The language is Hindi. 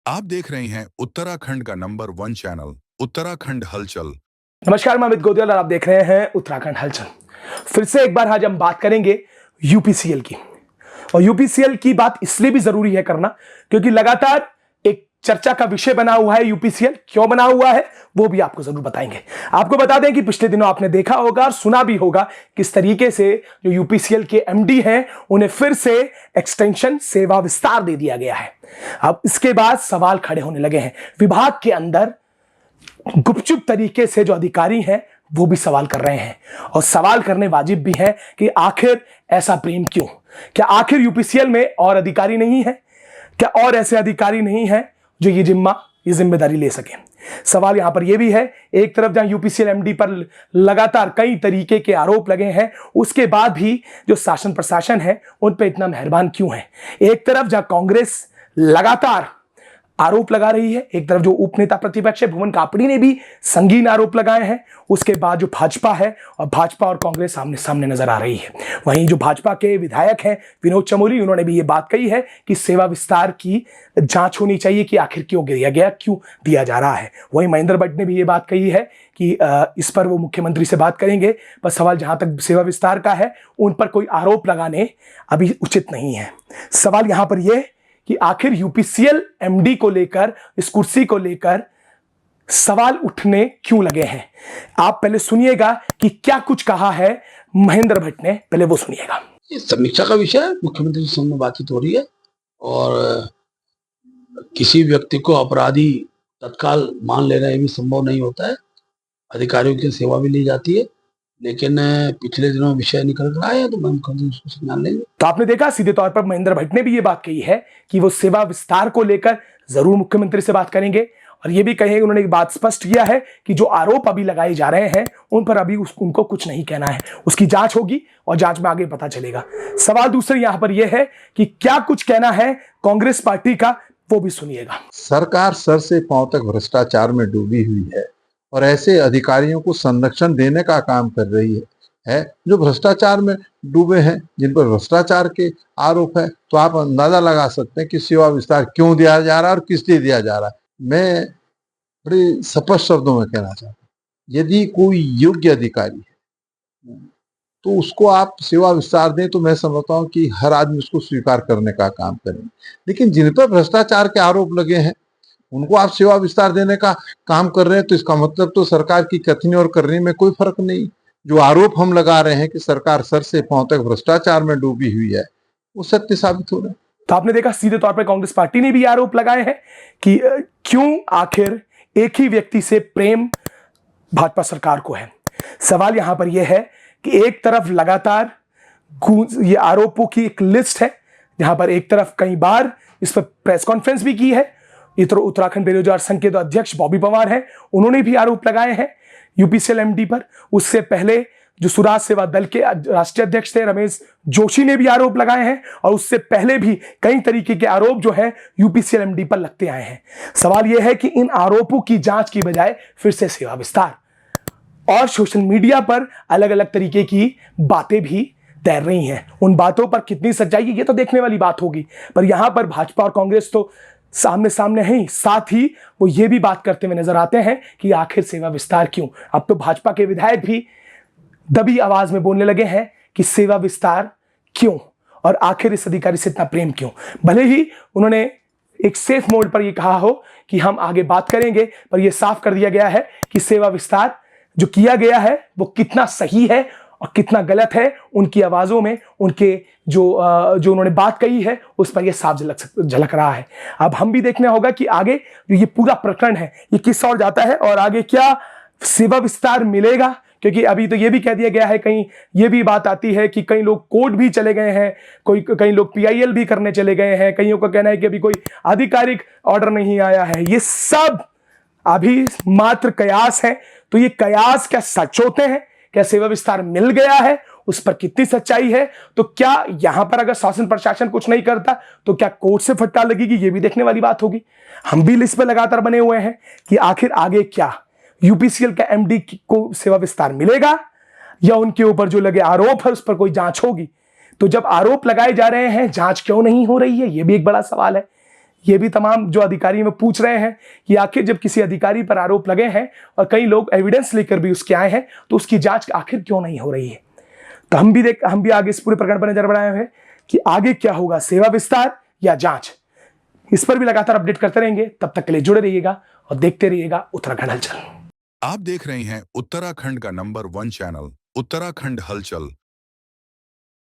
आप देख रहे हैं उत्तराखंड का नंबर 1 चैनल उत्तराखंड हलचल। नमस्कार, मैं अमित गोदियाल और आप देख रहे हैं उत्तराखंड हलचल। फिर से एक बार आज हम बात करेंगे यूपीसीएल की। और यूपीसीएल की बात इसलिए भी जरूरी है करना क्योंकि लगातार एक चर्चा का विषय बना हुआ है यूपीसीएल। क्यों बना हुआ है वो भी आपको जरूर बताएंगे। आपको बता दें कि पिछले दिनों आपने देखा होगा और सुना भी होगा किस तरीके से जो यूपीसीएल के एमडी हैं उन्हें फिर से एक्सटेंशन सेवा विस्तार दे दिया गया है। अब इसके बाद सवाल खड़े होने लगे हैं। विभाग के अंदर गुपचुप तरीके से जो अधिकारी हैं वो भी सवाल कर रहे हैं और सवाल करने वाजिब भी है कि आखिर ऐसा प्रेम क्यों? क्या आखिर यूपीसीएल में और अधिकारी नहीं है? क्या और ऐसे अधिकारी नहीं है जो ये जिम्मेदारी ले सके? सवाल यहां पर यह भी है, एक तरफ जहां यूपीसीएल एमडी पर लगातार कई तरीके के आरोप लगे हैं, उसके बाद भी जो शासन प्रशासन है उन पर इतना मेहरबान क्यों है? एक तरफ जहां कांग्रेस लगातार आरोप लगा रही है, एक तरफ जो उपनेता प्रतिपक्ष है भुवन कापड़ी ने भी संगीन आरोप लगाए हैं, उसके बाद जो भाजपा है और भाजपा और कांग्रेस आमने सामने नजर आ रही है। वहीं जो भाजपा के विधायक हैं विनोद चमोली, उन्होंने भी ये बात कही है कि सेवा विस्तार की जांच होनी चाहिए कि आखिर क्यों दिया गया, क्यों दिया जा रहा है। वहीं महेंद्र भट्ट ने भी ये बात कही है कि इस पर वो मुख्यमंत्री से बात करेंगे, पर सवाल जहां तक सेवा विस्तार का है उन पर कोई आरोप लगाने अभी उचित नहीं है। सवाल यहां पर यह कि आखिर यूपीसीएल एमडी को लेकर, इस कुर्सी को लेकर सवाल उठने क्यों लगे हैं। आप पहले सुनिएगा कि क्या कुछ कहा है महेंद्र भट्ट ने, पहले वो सुनिएगा। ये समीक्षा का विषय है, मुख्यमंत्री से सामने बातचीत हो रही है और किसी व्यक्ति को अपराधी तत्काल मान लेना ये भी संभव नहीं होता है। अधिकारियों की सेवा भी ली जाती है, लेकिन पिछले दिनों विषय निकल कर आया तो मुख्यमंत्री उसको संज्ञान लेंगे। तो आपने देखा सीधे तौर पर महेंद्र भट्ट ने भी ये बात कही है कि वो सेवा विस्तार को लेकर जरूर मुख्यमंत्री से बात करेंगे और ये भी कहे, उन्होंने एक बात स्पष्ट किया है कि जो आरोप अभी लगाए जा रहे हैं उन पर अभी उनको कुछ नहीं कहना है, उसकी जांच होगी और जांच में आगे पता चलेगा। सवाल दूसरे यहां पर यह है कि क्या कुछ कहना है कांग्रेस पार्टी का, वो भी सुनिएगा। सरकार सर से पांव तक भ्रष्टाचार में डूबी हुई है और ऐसे अधिकारियों को संरक्षण देने का काम कर रही है जो भ्रष्टाचार में डूबे हैं, जिन पर भ्रष्टाचार के आरोप है। तो आप अंदाजा लगा सकते हैं कि सेवा विस्तार क्यों दिया जा रहा है और किस लिए दिया जा रहा है। मैं बड़े स्पष्ट शब्दों में कहना चाहता हूँ, यदि कोई योग्य अधिकारी है तो उसको आप सेवा विस्तार दें तो मैं समझता हूँ कि हर आदमी उसको स्वीकार करने का काम करें। लेकिन जिन पर भ्रष्टाचार के आरोप लगे हैं उनको आप सेवा विस्तार देने का काम कर रहे हैं, तो इसका मतलब तो सरकार की कथनी और करनी में कोई फर्क नहीं। जो आरोप हम लगा रहे हैं कि सरकार सर से पांव तक भ्रष्टाचार में डूबी हुई है, वो सत्य साबित हो रहा है। तो आपने देखा सीधे तौर पर कांग्रेस पार्टी ने भी आरोप लगाए हैं कि क्यों आखिर एक ही व्यक्ति से प्रेम भाजपा सरकार को है। सवाल यहां पर यह है कि एक तरफ लगातार ये आरोपों की एक लिस्ट है, जहां पर एक तरफ कई बार इस पर प्रेस कॉन्फ्रेंस भी की है। उत्तराखंड बेरोजगार संघ के अध्यक्ष बॉबी पवार हैं, उन्होंने भी आरोप लगाए हैं यूपीसीएल एमडी पर। उससे पहले जो स्वराज सेवा दल के राष्ट्रीय अध्यक्ष थे रमेश जोशी ने भी आरोप लगाए हैं और उससे पहले भी कई तरीके के आरोप जो है यूपीसीएल एमडी पर लगते आए हैं। सवाल यह है कि इन आरोपों की जांच की बजाय फिर से सेवा विस्तार, और सोशल मीडिया पर अलग अलग तरीके की बातें भी तैर रही हैं। उन बातों पर कितनी सच्चाई है ये तो देखने वाली बात होगी, पर यहां पर भाजपा और कांग्रेस तो सामने सामने हैं, साथ ही वो ये भी बात करते हुए नजर आते हैं कि आखिर सेवा विस्तार क्यों। अब तो भाजपा के विधायक भी दबी आवाज में बोलने लगे हैं कि सेवा विस्तार क्यों और आखिर इस अधिकारी से इतना प्रेम क्यों। भले ही उन्होंने एक सेफ मोड पर यह कहा हो कि हम आगे बात करेंगे, पर यह साफ कर दिया गया है कि सेवा विस्तार जो किया गया है वो कितना सही है और कितना गलत है, उनकी आवाजों में उनके जो उन्होंने बात कही है उस पर यह साफ झलक रहा है। अब हम भी देखना होगा कि आगे जो ये पूरा प्रकरण है ये किस ओर जाता है और आगे क्या सेवा विस्तार मिलेगा, क्योंकि अभी तो ये भी कह दिया गया है, कहीं ये भी बात आती है कि कई लोग कोर्ट भी चले गए हैं, कई लोग पीआईएल भी करने चले गए हैं, कईयों का कहना है कि अभी कोई आधिकारिक ऑर्डर नहीं आया है। ये सब अभी मात्र कयास है। तो ये कयास क्या सच होते हैं? क्या सेवा विस्तार मिल गया है? उस पर कितनी सच्चाई है? तो क्या यहां पर अगर शासन प्रशासन कुछ नहीं करता तो क्या कोर्ट से फटकार लगेगी? ये भी देखने वाली बात होगी। हम भी लिस्ट पर लगातार बने हुए हैं कि आखिर आगे क्या यूपीसीएल का एमडी को सेवा विस्तार मिलेगा या उनके ऊपर जो लगे आरोप है उस पर कोई जांच होगी। तो जब आरोप लगाए जा रहे हैं, जांच क्यों नहीं हो रही है? यह भी एक बड़ा सवाल है। ये भी तमाम जो अधिकारी में पूछ रहे हैं कि आखिर जब किसी अधिकारी पर आरोप लगे हैं और कई लोग एविडेंस लेकर भी उसके आए हैं तो उसकी जांच आखिर क्यों नहीं हो रही है। तो हम भी आगे इस पूरे प्रकरण पर नजर बढ़ाए हैं कि आगे क्या होगा, सेवा विस्तार या जांच। इस पर भी लगातार अपडेट करते रहेंगे। तब तक के लिए जुड़े रहिएगा और देखते रहिएगा उत्तराखंड हलचल। आप देख रहे हैं उत्तराखंड का नंबर 1 चैनल उत्तराखंड हलचल।